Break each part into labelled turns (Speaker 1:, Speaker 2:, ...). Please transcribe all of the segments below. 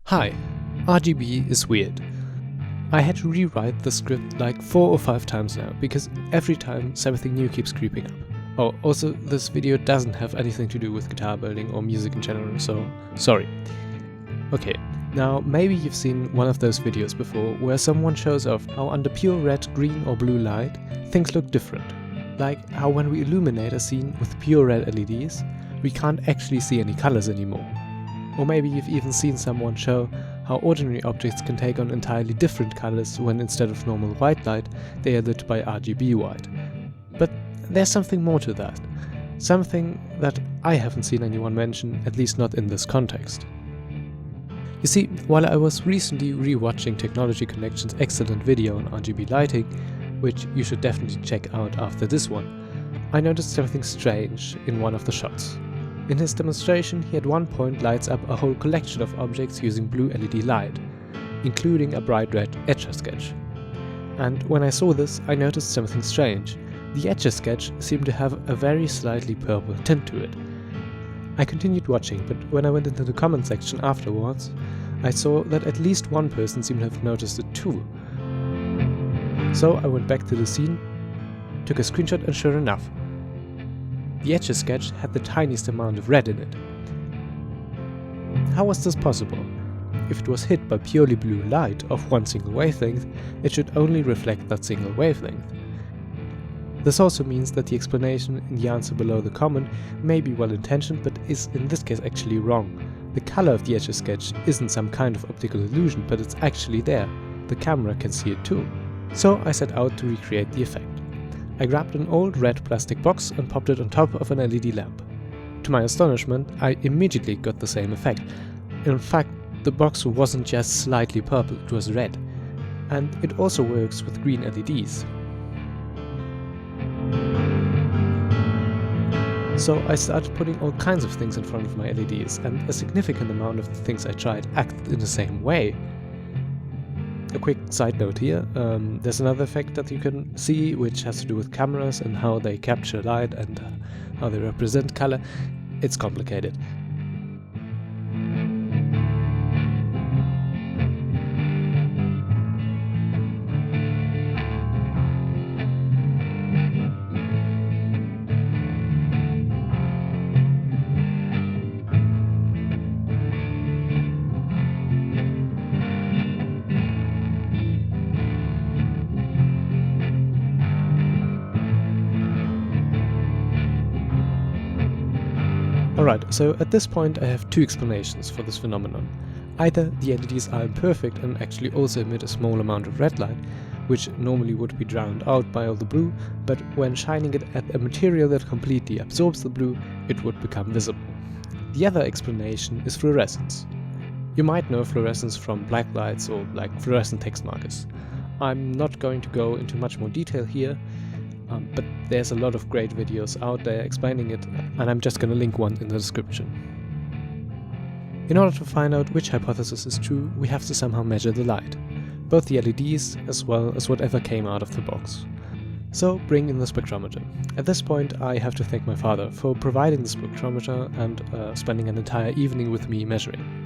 Speaker 1: Hi, RGB is weird. I had to rewrite the script like 4 or 5 times now, because every time something new keeps creeping up. Oh, also this video doesn't have anything to do with guitar building or music in general, so sorry. Okay, now maybe you've seen one of those videos before where someone shows off how under pure red, green or blue light things look different. Like how when we illuminate a scene with pure red LEDs, we can't actually see any colors anymore. Or maybe you've even seen someone show how ordinary objects can take on entirely different colors when instead of normal white light, they are lit by RGB white. But there's something more to that. Something that I haven't seen anyone mention, at least not in this context. You see, while I was recently rewatching Technology Connection's excellent video on RGB lighting, which you should definitely check out after this one, I noticed something strange in one of the shots. In his demonstration, he at one point lights up a whole collection of objects using blue LED light, including a bright red Etch-a-Sketch. And when I saw this, I noticed something strange. The Etch-a-Sketch seemed to have a very slightly purple tint to it. I continued watching, but when I went into the comment section afterwards, I saw that at least one person seemed to have noticed it too. So I went back to the scene, took a screenshot, and sure enough, the Etch-a-Sketch had the tiniest amount of red in it. How was this possible? If it was hit by purely blue light of one single wavelength, it should only reflect that single wavelength. This also means that the explanation in the answer below the comment may be well intentioned, but is in this case actually wrong. The color of the Etch-a-Sketch isn't some kind of optical illusion, but it's actually there. The camera can see it too. So I set out to recreate the effect. I grabbed an old red plastic box and popped it on top of an LED lamp. To my astonishment, I immediately got the same effect. In fact, the box wasn't just slightly purple, it was red. And it also works with green LEDs. So I started putting all kinds of things in front of my LEDs, and a significant amount of the things I tried acted in the same way. A quick side note here, there's another effect that you can see which has to do with cameras and how they capture light and how they represent color. It's complicated. Alright, so at this point I have two explanations for this phenomenon. Either the LEDs are imperfect and actually also emit a small amount of red light, which normally would be drowned out by all the blue, but when shining it at a material that completely absorbs the blue, it would become visible. The other explanation is fluorescence. You might know fluorescence from black lights or like fluorescent text markers. I'm not going to go into much more detail here, but there's a lot of great videos out there explaining it, and I'm just gonna link one in the description. In order to find out which hypothesis is true, we have to somehow measure the light, both the LEDs as well as whatever came out of the box. So bring in the spectrometer. At this point I have to thank my father for providing the spectrometer and spending an entire evening with me measuring.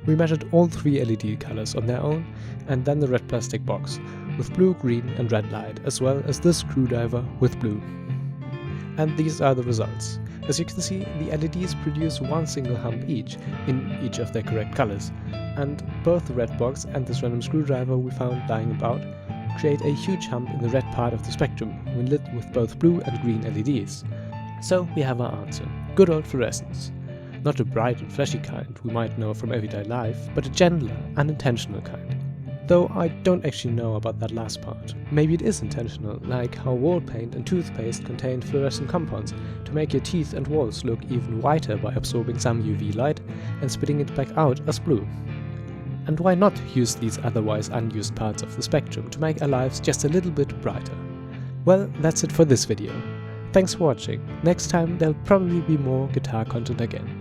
Speaker 1: We measured all 3 LED colors on their own, and then the red plastic box, with blue, green and red light, as well as this screwdriver with blue. And these are the results. As you can see, the LEDs produce one single hump each, in each of their correct colors, and both the red box and this random screwdriver we found lying about create a huge hump in the red part of the spectrum when lit with both blue and green LEDs. So we have our answer. Good old fluorescence. Not a bright and flashy kind we might know from everyday life, but a gentler, unintentional kind. Though I don't actually know about that last part. Maybe it is intentional, like how wall paint and toothpaste contain fluorescent compounds to make your teeth and walls look even whiter by absorbing some UV light and spitting it back out as blue. And why not use these otherwise unused parts of the spectrum to make our lives just a little bit brighter? Well, that's it for this video. Thanks for watching. Next time there'll probably be more guitar content again.